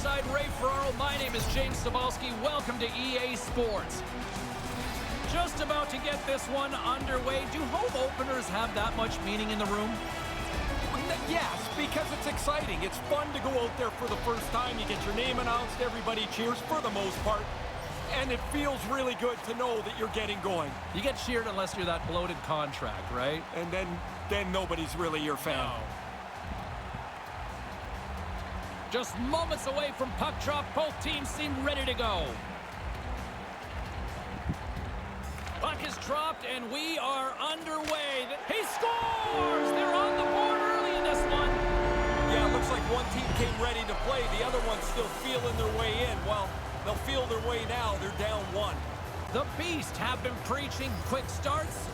Courtside Ray Ferraro, my name is James Cebulski. Welcome to EA Sports. Just about to get this one underway. Do home openers have that much meaning in the room? Yes, because it's exciting. It's fun to go out there for the first time. You get your name announced, everybody cheers for the most part. And it feels really good to know that you're getting going. You get cheered unless you're that bloated contract, right? And then nobody's really your fan. No. Just moments away from puck drop. Both teams seem ready to go. Puck is dropped, and we are underway. He scores! They're on the board early in this one. Yeah, it looks like one team came ready to play. The other one's still feeling their way in. Well, they'll feel their way now. They're down one. The Beast have been preaching quick starts.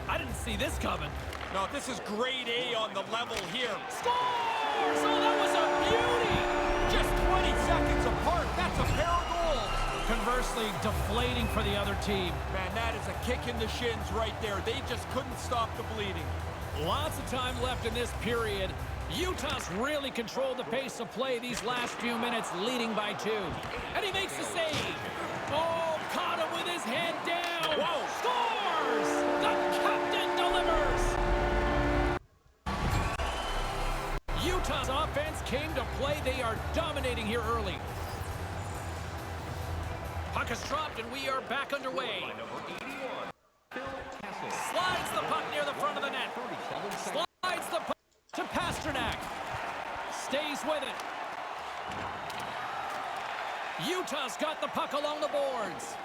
I didn't see this coming. No, this is grade A on the level here. Scores! Oh, that was a beauty! Just 20 seconds apart. That's a pair of goals. Conversely, deflating for the other team. Man, that is a kick in the shins right there. They just couldn't stop the bleeding. Lots of time left in this period. Utah's really controlled the pace of play these last few minutes, leading by 2. And he makes the save. Oh, caught him with his head down. Whoa. Scores! The captain delivers. Utah's offense came to play. They are dominating here early. Puck is dropped, and we are back underway. Slides the puck near the front of the net. Slides the puck to Pasternak. Stays with it. Utah's got the puck along the boards.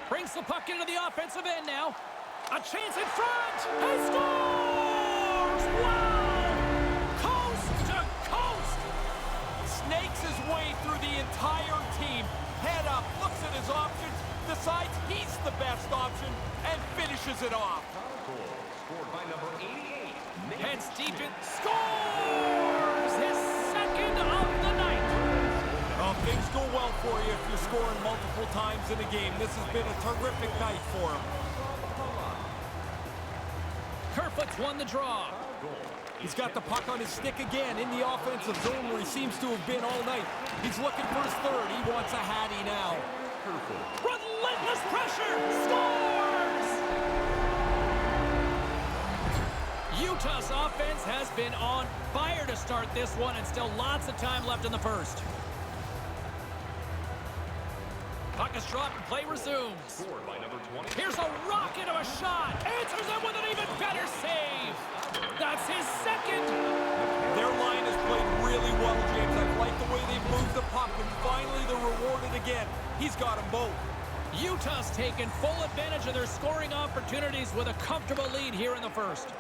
Brings the puck into the offensive end now. A chance in front. He scores! Wow! Coast to coast. Snakes his way through the entire team. Head up, looks at his options, decides he's the best option, and finishes it off. Scored by number 88. Heads deep in. Scores! His second of the night. Oh, things go well for you if you're scoring multiple times in a game. This has been a terrific night for him. Kerfoot's won the draw. He's got the puck on his stick again in the offensive zone where he seems to have been all night. He's looking for his third. He wants a hattie now. Relentless pressure. Scores! Utah's offense has been on fire to start this one, and still lots of time left in the first. Puck is dropped and play resumes. Here's a rocket of a shot. Answers it with an even better save. That's his second. Their line has played really well, James. I like the way they've moved the puck, and finally they're rewarded again. He's got them both. Utah's taken full advantage of their scoring opportunities with a comfortable lead here in the first.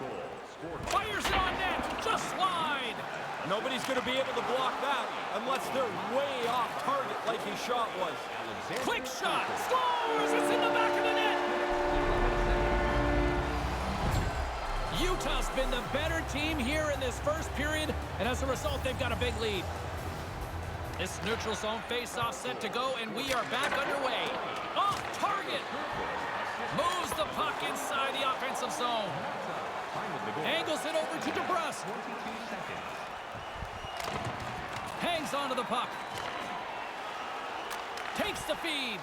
Fires it on net. Just slide. Nobody's going to be able to block that unless they're way off target like his shot was. Quick shot. Scores. It's in the back of the net. Utah's been the better team here in this first period, and as a result, they've got a big lead. This neutral zone face-off set to go, and we are back underway. Off target. Moves the puck inside the offensive zone. Angles it over to DeBrusque. Hangs onto the puck. Takes the feed.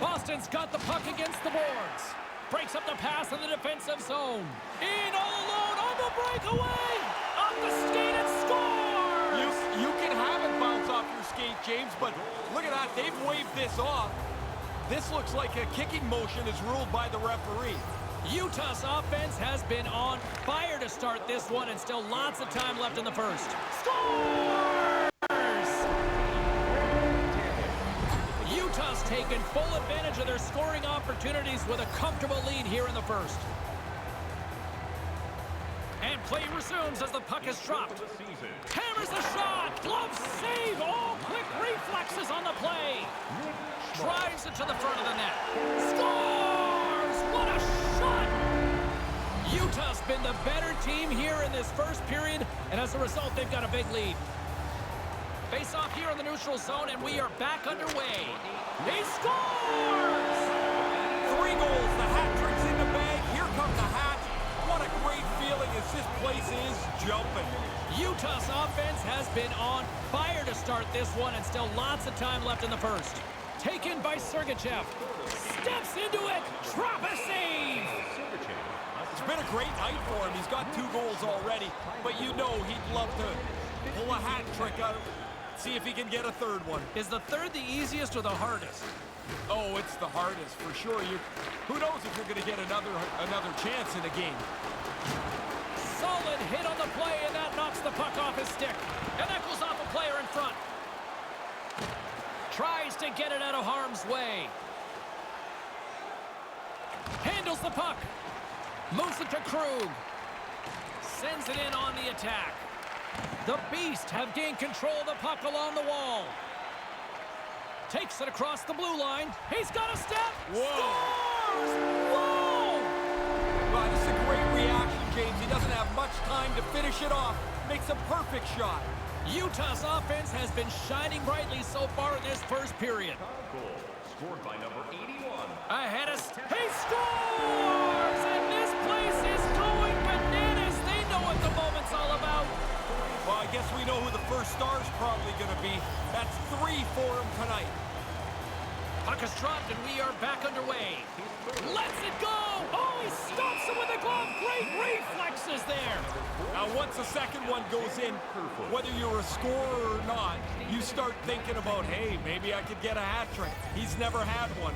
Boston's got the puck against the boards. Breaks up the pass in the defensive zone. In all alone on the breakaway. Off the skate and scores! You can have it bounce off your skate, James, but look at that. They've waved this off. This looks like a kicking motion is ruled by the referee. Utah's offense has been on fire to start this one, and still lots of time left in the first. Scores! Utah's taken full advantage of their scoring opportunities with a comfortable lead here in the first. And play resumes as the puck is dropped. Hammers the shot. Glove save. All quick reflexes on the play. Drives it to the front of the net. Scores! What a shot! Utah's been the better team here in this first period, and as a result, they've got a big lead. Face off here in the neutral zone, and we are back underway. He scores! 3 goals. The hat trick's in the bag. Here comes the hat. What a great feat. feeling is this place is jumping. Utah's offense has been on fire to start this one, and still lots of time left in the first. Taken by Sergachev. Steps into it. Drop a save. It's been a great night for him. He's got 2 goals already, but you know he'd love to pull a hat trick out. See if he can get a 3rd one. Is the 3rd the easiest or the hardest? Oh, it's the hardest for sure. Who knows if you're going to get another chance in a game. Solid hit on the play, and that knocks the puck off his stick. And that goes off a player in front. Tries to get it out of harm's way. Handles the puck. Moves it to Krug. Sends it in on the attack. The Beast have gained control of the puck along the wall. Takes it across the blue line. He's got a step. Whoa. Scores! Whoa! Wow, this is a great reaction, James. He doesn't have much time to finish it off. Makes a perfect shot. Utah's offense has been shining brightly so far in this first period. Goal scored by number 81. Ahead of... He scores! And this place is going bananas. They know what the moment's all about. Well, I guess we know who the first star's probably going to be. That's 3 for him tonight. Puck is dropped, and we are back underway. Lets it go! Oh, he stops it with a glove. Great reflexes there. Now, once the second one goes in, whether you're a scorer or not, you start thinking about, hey, maybe I could get a hat trick. He's never had one.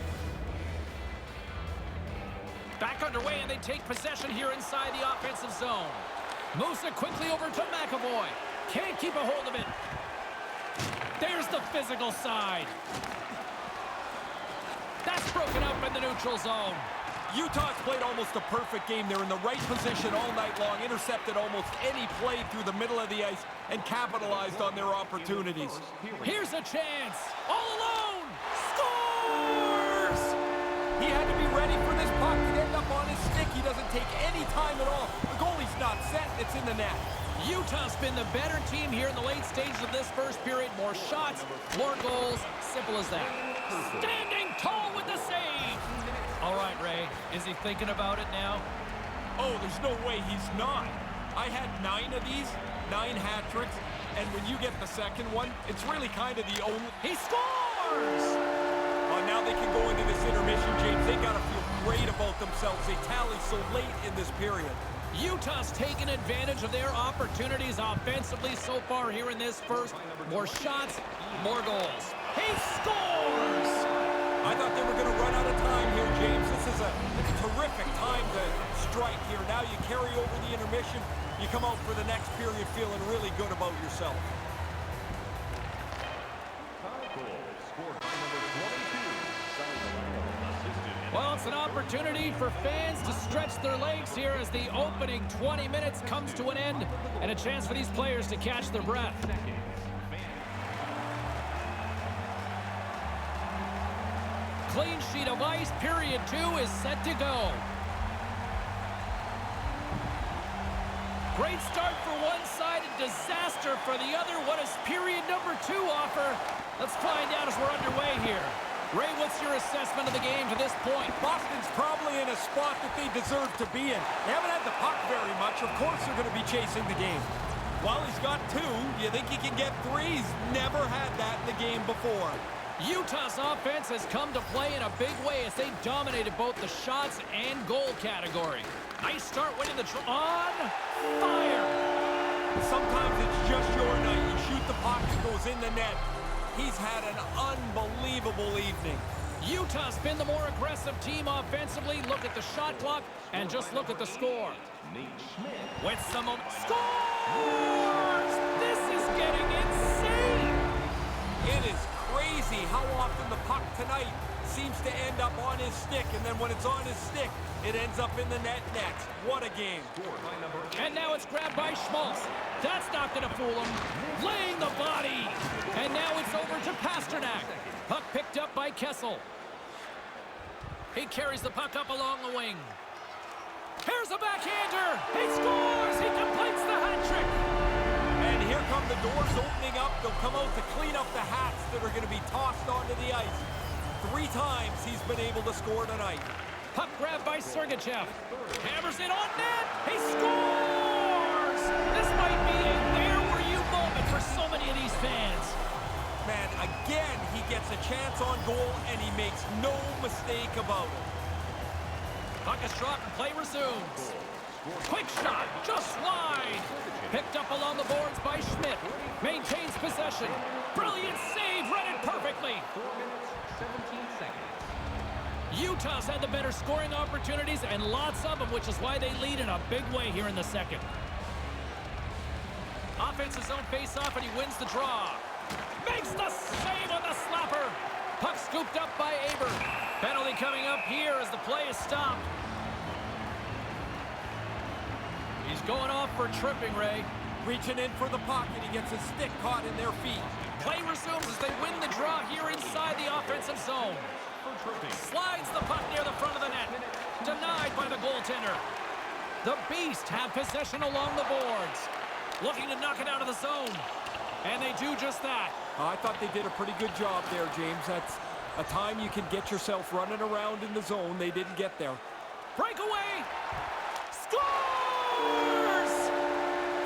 Back underway, and they take possession here inside the offensive zone. Moves it quickly over to McAvoy. Can't keep a hold of it. There's the physical side. That's broken up in the neutral zone. Utah's played almost a perfect game. They're in the right position all night long, intercepted almost any play through the middle of the ice, and capitalized on their opportunities. Here's a chance. All alone. Scores! He had to be ready for this puck to end up on his stick. He doesn't take any time at all. The goalie's not set. It's in the net. Utah's been the better team here in the late stages of this first period. More shots, more goals. Simple as that. Standing tall with the save. All right, Ray. Is he thinking about it now? Oh, there's no way he's not. I had 9 of these, 9 hat tricks, and when you get the second one, it's really kind of the only... He scores! Now they can go into this intermission, James. They got to feel great about themselves. They tally so late in this period. Utah's taken advantage of their opportunities offensively so far here in this first. More shots, more goals. He scores! I thought they were going to run out of time here, James. This is a terrific time to strike here. Now you carry over the intermission. You come out for the next period feeling really good about yourself. Well, it's an opportunity for fans to stretch their legs here as the opening 20 minutes comes to an end, and a chance for these players to catch their breath. Clean sheet of ice, period 2 is set to go. Great start for one side and disaster for the other. What does period number 2 offer? Let's find out as we're underway here. Ray, what's your assessment of the game to this point? Boston's probably in a spot that they deserve to be in. They haven't had the puck very much. Of course they're going to be chasing the game. While he's got 2, you think he can get 3? He's never had that in the game before. Utah's offense has come to play in a big way as they dominated both the shots and goal category. Nice start winning the on fire. Sometimes it's just your night. You shoot the puck, it goes in the net. He's had an unbelievable evening. Utah's been the more aggressive team offensively. Look at the shot clock and just look at the score. With some scores! This is getting insane! It is crazy how often the puck tonight seems to end up on his stick, and then when it's on his stick, it ends up in the net next. What a game. And now it's grabbed by Schmaltz. That's not going to fool him. Laying the body. And now it's over to Pasternak. Puck picked up by Kessel. He carries the puck up along the wing. Here's a backhander. He scores. He completes the hat trick. And here come the doors opening up. They'll come out to clean up the hats that are going to be tossed onto the ice. 3 times he's been able to score tonight. Puck grabbed by Sergachev. Hammers it on net. He scores! This might be a where were you moment for so many of these fans. Man, again, he gets a chance on goal, and he makes no mistake about it. Puck is dropped and play resumes. Quick shot, just wide. Picked up along the boards by Schmidt. Maintains possession. Brilliant save, read it perfectly. 4 minutes, 17 seconds. Utah's had the better scoring opportunities and lots of them, which is why they lead in a big way here in the second. Offensive zone face-off, and he wins the draw. Makes the save on the slapper. Puck scooped up by Aber. Penalty coming up here as the play is stopped. He's going off for tripping, Ray. Reaching in for the puck, and he gets his stick caught in their feet. Play resumes as they win the draw here inside the offensive zone. Slides the puck near the front of the net. Denied by the goaltender. The Beast have possession along the boards. Looking to knock it out of the zone. And they do just that. I thought they did a pretty good job there, James. That's a time you can get yourself running around in the zone. They didn't get there. Breakaway. Scores!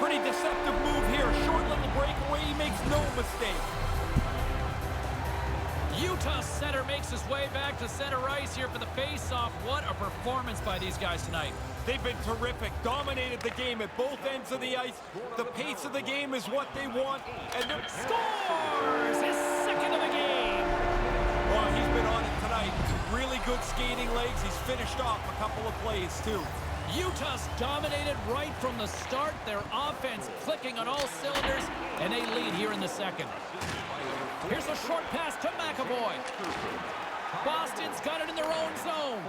Pretty deceptive move here. Short little breakaway. He makes no mistake. Utah center makes his way back to center ice here for the face-off. What a performance by these guys tonight. They've been terrific. Dominated the game at both ends of the ice. The pace of the game is what they want. And they're... Scores! His second of the game. Well, he's been on it tonight. Really good skating legs. He's finished off a couple of plays, too. Utah's dominated right from the start. Their offense clicking on all cylinders, and they lead here in the second. Here's a short pass to McAvoy. Boston's got it in their own zone.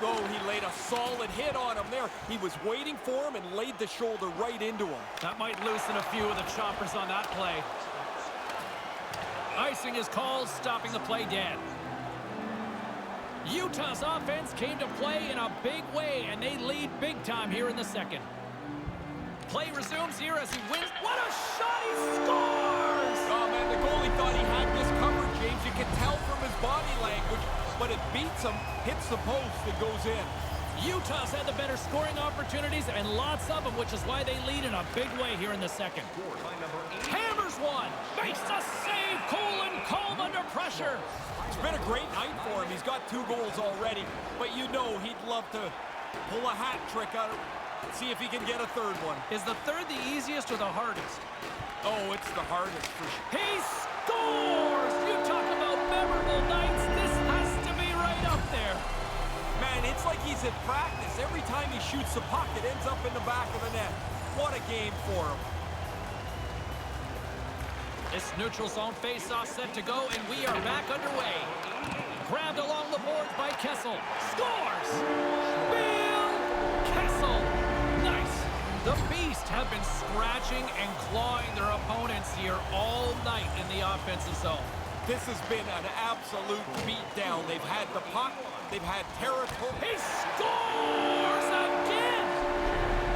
Oh, he laid a solid hit on him there. He was waiting for him and laid the shoulder right into him. That might loosen a few of the choppers on that play. Icing is called, stopping the play dead. Utah's offense came to play in a big way, and they lead big time here in the second. Play resumes here as he wins. What a shot! He scores! Oh, man, the goalie thought he had this covered, James. You can tell from his body language, but it beats him, hits the post, and goes in. Utah's had the better scoring opportunities and lots of them, which is why they lead in a big way here in the second. Hammers one. Makes the save. Cool and calm under pressure. It's been a great night for him. He's got 2 goals already, but you know he'd love to pull a hat trick out of it. See if he can get a third one. Is the third the easiest or the hardest? Oh, it's the hardest for sure. He scores! You talk about memorable nights. This has to be right up there. Man, it's like he's at practice. Every time he shoots the puck, it ends up in the back of the net. What a game for him. This neutral zone face-off set to go, and we are back underway. Grabbed along the boards by Kessel. Scores! Bill Kessel! Nice! The Beast have been scratching and clawing their opponents here all night in the offensive zone. This has been an absolute beatdown. They've had the puck. They've had territory. He scores again!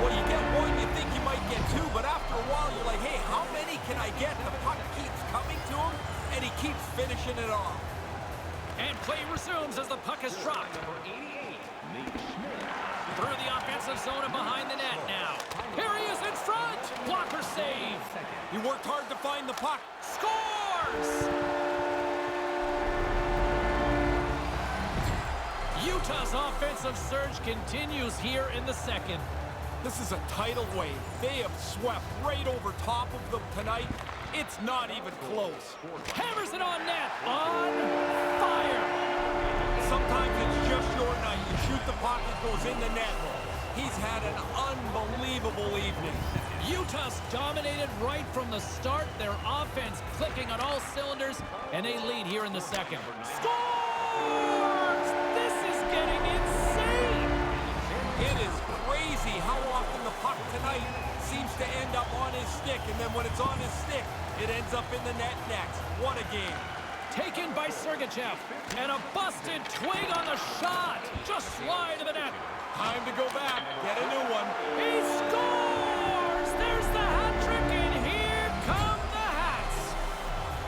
Well, you get one, you think you might get 2, but after a while, you're like, hey, how many can I get? The puck keeps coming to him, and he keeps finishing it off. And play resumes as the puck is dropped. Through the offensive zone and behind the net now. Here he is in front. Blocker save. He worked hard to find the puck. Scores! Utah's offensive surge continues here in the second. This is a tidal wave. They have swept right over top of them tonight. It's not even close. Hammers it on net. On fire. Sometimes it's just your night. You shoot the puck, it goes in the net. He's had an unbelievable evening. Utah's dominated right from the start. Their offense clicking on all cylinders, and they lead here in the second. Scores! This is getting insane! It is crazy how often the puck tonight seems to end up on his stick, and then when it's on his stick, it ends up in the net next. What a game. Taken by Sergachev, and a busted twig on the shot. Just slide to the net. Time to go back, get a new one. He scores! There's the hat trick, and here come the hats.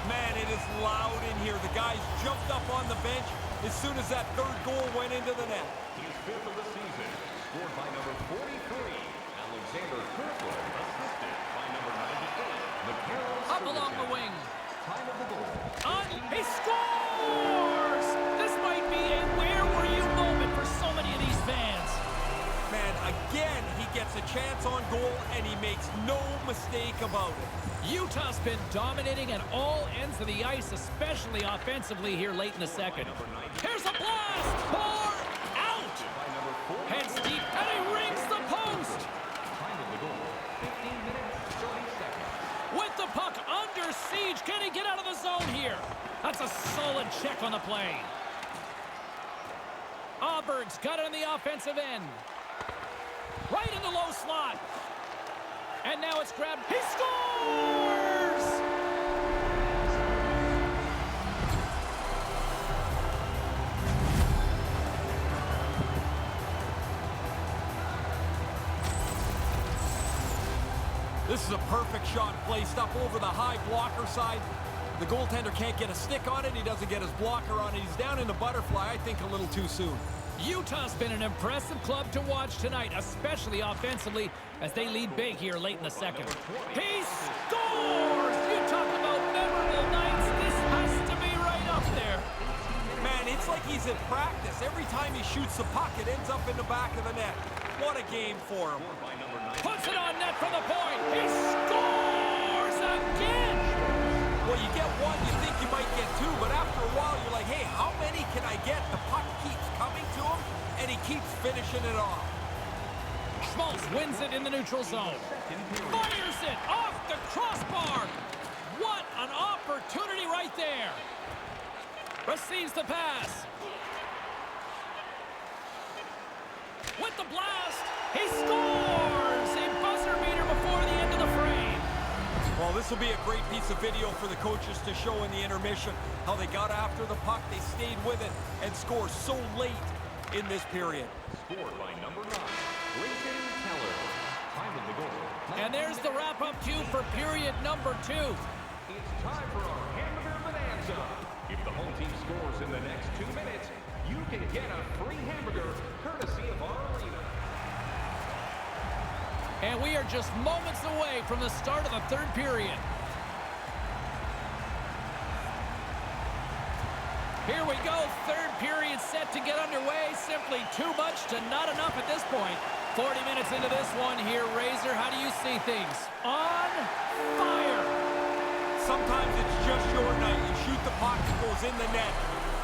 Man, it is loud in here. The guys jumped up on the bench. as soon as that third goal went into the net. His fifth of the season, scored by number 43, Alexander Kerfoot, assisted by number 98, Up along the wing. Time of the goal. He scores! This might be a where were you moment for so many of these fans. Man, again, he gets a chance on goal, and he makes no mistake about it. Utah's been dominating at all ends of the ice, especially offensively here late in the second. Here's a blast! For out! Heads deep, and he rings the post! Time of the goal, 15 minutes, 30 seconds. With the puck under siege, can he get out of the zone here? That's a solid check on the play. Auberg's got it on the offensive end. Right in the low slot. And now it's grabbed. He scores! This is a perfect shot placed up over the high blocker side. The goaltender can't get a stick on it. He doesn't get his blocker on it. He's down in the butterfly, I think, a little too soon. Utah's been an impressive club to watch tonight, especially offensively, as they lead big here late in the second. He scores! You talk about memorable nights. This has to be right up there. Man, it's like he's in practice. Every time he shoots the puck, it ends up in the back of the net. What a game for him. Puts it on net from the point. He scores again! Well, you get one, you think you might get two, but after a while, you're like, hey, how many can I get? The puck keeps coming to him, and he keeps finishing it off. Schmaltz wins it in the neutral zone. Fires it off the crossbar. What an opportunity right there. Receives the pass. With the blast, he scores! A buzzer beater before the end of the frame. Well, this will be a great piece of video for the coaches to show in the intermission, how they got after the puck, they stayed with it, and scored so late in this period. Scored by number 9, Lincoln Keller. Time of the goal. And there's the wrap-up cue for period number 2. It's time for our hamburger bonanza. If the home team scores in the next 2 minutes, you can get a free hamburger courtesy of our arena. And we are just moments away from the start of the third period. Here we go, third period set to get underway. Simply too much to not enough at this point. 40 minutes into this one here, Razor, how do you see things? On fire! Sometimes it's just your night. You shoot the puck, it goes in the net.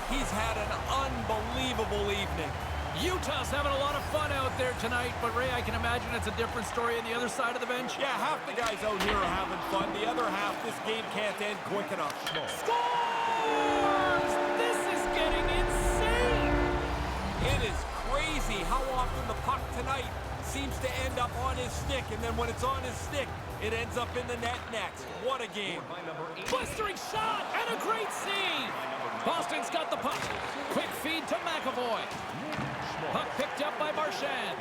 He's had an unbelievable evening. Utah's having a lot of fun out there tonight, but Ray, I can imagine it's a different story on the other side of the bench. Yeah, half the guys out here are having fun. The other half, this game can't end quick enough. Scores! This is getting insane! It is crazy how often the puck tonight seems to end up on his stick, and then when it's on his stick, it ends up in the net next. What a game. Blistering shot and a great save! Boston's got the puck. Quick feed to McAvoy. Puck picked up by Marchand.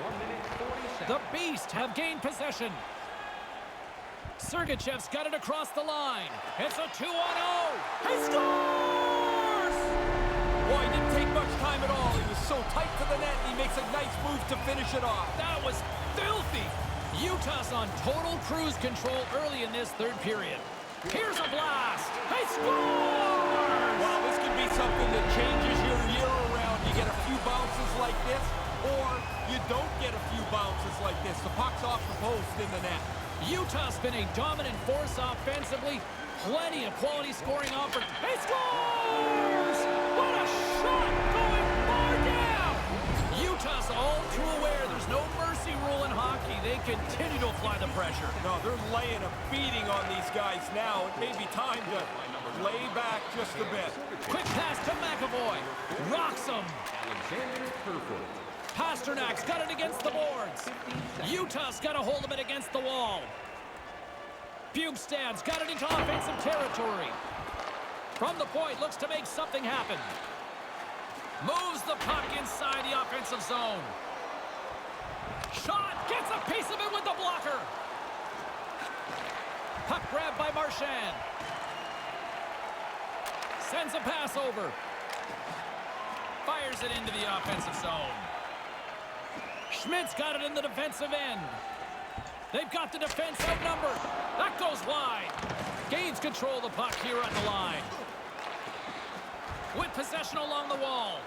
The Beast have gained possession. Sergachev's got it across the line. It's a 2-on-0. He scores! Boy, he didn't take much time at all. He was so tight to the net, and he makes a nice move to finish it off. That was filthy. Utah's on total cruise control early in this third period. Here's a blast. He scores! Well, this could be something that changes your year around. You get a few bounces like this, or you don't get a few bounces like this. The puck's off the post in the net. Utah's been a dominant force offensively. Plenty of quality scoring offers. He scores! What a shot going far down! Utah's all too aware there's no mercy rule in hockey. They continue to apply the pressure. No, they're laying a beating on these guys now. It may be time to lay back just a bit. Quick pass to McAvoy. Rocks him. Alexander Kerfoot. Pasternak's got it against the boards. Utah's got a hold of it against the wall. Bugstad's got it into offensive territory. From the point, looks to make something happen. Moves the puck inside the offensive zone. Shot, gets a piece of it with the blocker. Puck grabbed by Marchand. Sends a pass over. Fires it into the offensive zone. Schmidt's got it in the defensive end. They've got the defense outnumbered. That goes wide. Gains control of the puck here on the line. With possession along the wall.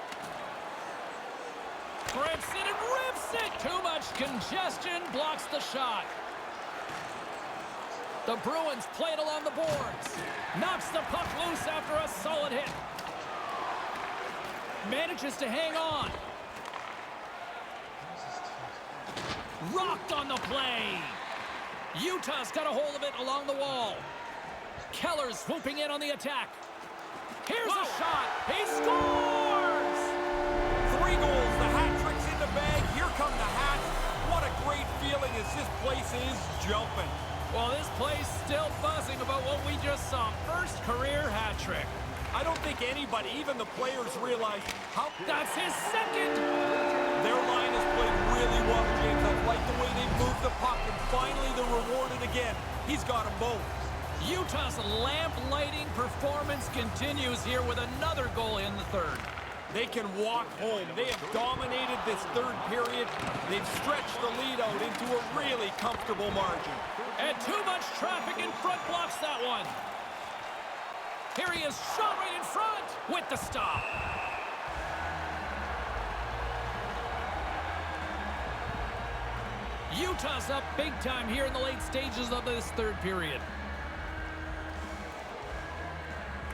Grips it and rips it. Too much congestion blocks the shot. The Bruins play it along the boards. Knocks the puck loose after a solid hit. Manages to hang on. Rocked on the play. Utah's got a hold of it along the wall. Keller's swooping in on the attack. Here's a shot. He scores! 3 goals. The hat trick's in the bag. Here come the Hats. What a great feeling as this place is jumping. Well, this place still buzzing about what we just saw. First career hat trick. I don't think anybody, even the players, realize how... That's his second! Their line has played really well, James. I like the way they've moved the puck, and finally they're rewarded again. He's got them both. Utah's lamp-lighting performance continues here with another goal in the third. They can walk home. They have dominated this third period. They've stretched the lead out into a really comfortable margin. And too much traffic in front blocks that one. Here he is, shot right in front with the stop. Utah's up big time here in the late stages of this third period.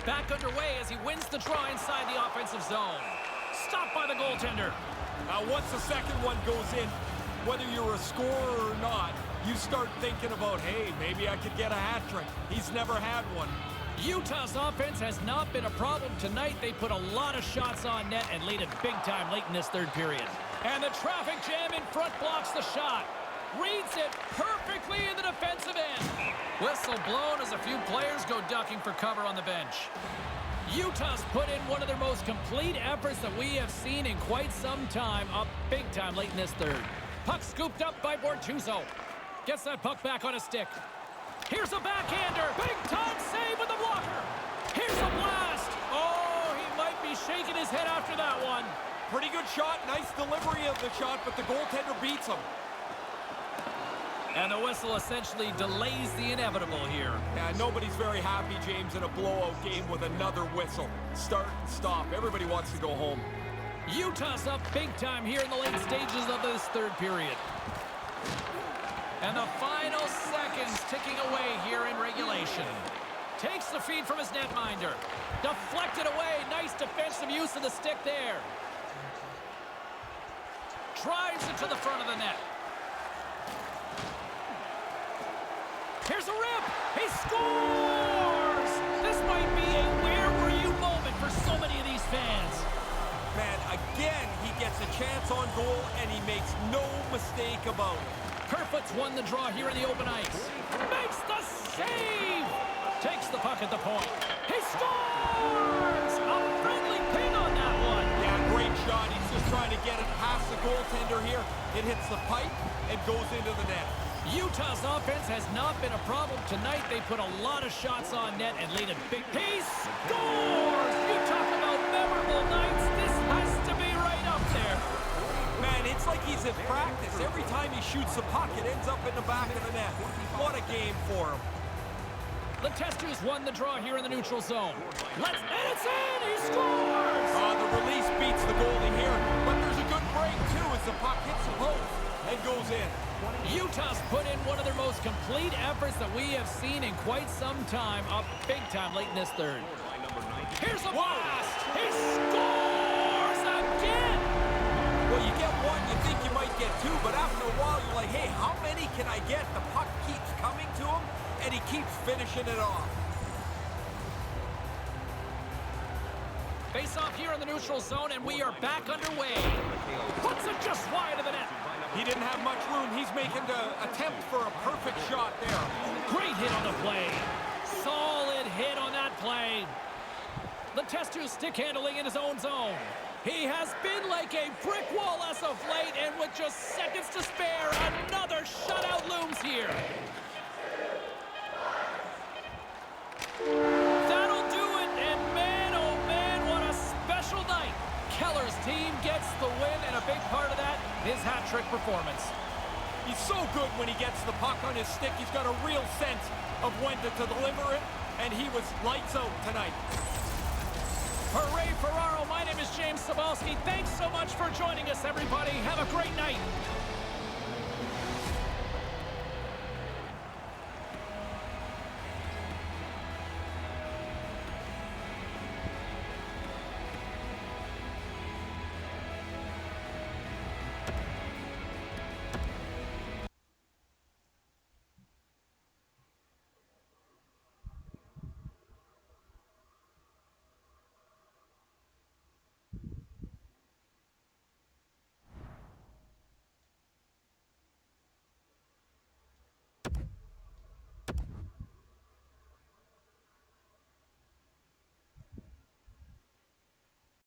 Back underway as he wins the draw inside the offensive zone. Stopped by the goaltender. Now, once the second one goes in, whether you're a scorer or not, you start thinking about, hey, maybe I could get a hat trick. He's never had one. Utah's offense has not been a problem tonight. They put a lot of shots on net and lead it big time late in this third period. And the traffic jam in front blocks the shot. Reads it perfectly in the defensive end. Whistle blown as a few players go ducking for cover on the bench. Utah's put in one of their most complete efforts that we have seen in quite some time, up big time late in this third. Puck scooped up by Bortuzzo. Gets that puck back on a stick. Here's a backhander. Big time save with the blocker. Here's a blast. Oh, he might be shaking his head after that one. Pretty good shot. Nice delivery of the shot, but the goaltender beats him. And the whistle essentially delays the inevitable here. Yeah, nobody's very happy, James, in a blowout game with another whistle. Start and stop. Everybody wants to go home. Utah's up big time here in the late stages of this third period. And the final seconds ticking away here in regulation. Takes the feed from his netminder. Deflected away. Nice defensive use of the stick there. Drives it to the front of the net. Here's a rip. He scores! This might be a where were you moment for so many of these fans. Man, again, he gets a chance on goal, and he makes no mistake about it. Kerfoot's won the draw here in the open ice. Makes the save! Takes the puck at the point. He scores! A friendly ping on that one. Yeah, great shot. He's just trying to get it past the goaltender here. It hits the pipe and goes into the net. Utah's offense has not been a problem tonight. They put a lot of shots on net and lead a big... He scores! You talk about memorable nights. This has to be right up there. Man, it's like he's in practice. Every time he shoots the puck, it ends up in the back of the net. What a game for him. The Testers won the draw here in the neutral zone. And it's in! He scores! The release beats the goalie here, but there's a good break, too, as the puck hits the post and goes in. Utah's put in one of their most complete efforts that we have seen in quite some time, up big time late in this third. Here's a blast! He scores again! Well, you get one, you think you might get two, but after a while, you're like, hey, how many can I get? The puck keeps coming to him, and he keeps finishing it off. Face off here in the neutral zone, and we are back underway. Puts it just wide of the net. He didn't have much room. He's making the attempt for a perfect shot there. Great hit on the play. Solid hit on that play. The Testers stick handling in his own zone. He has been like a brick wall as of late, and with just seconds to spare, another shutout looms here. That'll do it, and man, oh man, what a special night. Keller's hat-trick performance. He's so good when he gets the puck on his stick. He's got a real sense of when to deliver it, and he was lights out tonight. Hooray, Ferraro. My name is James Cebulski. Thanks so much for joining us, everybody. Have a great night.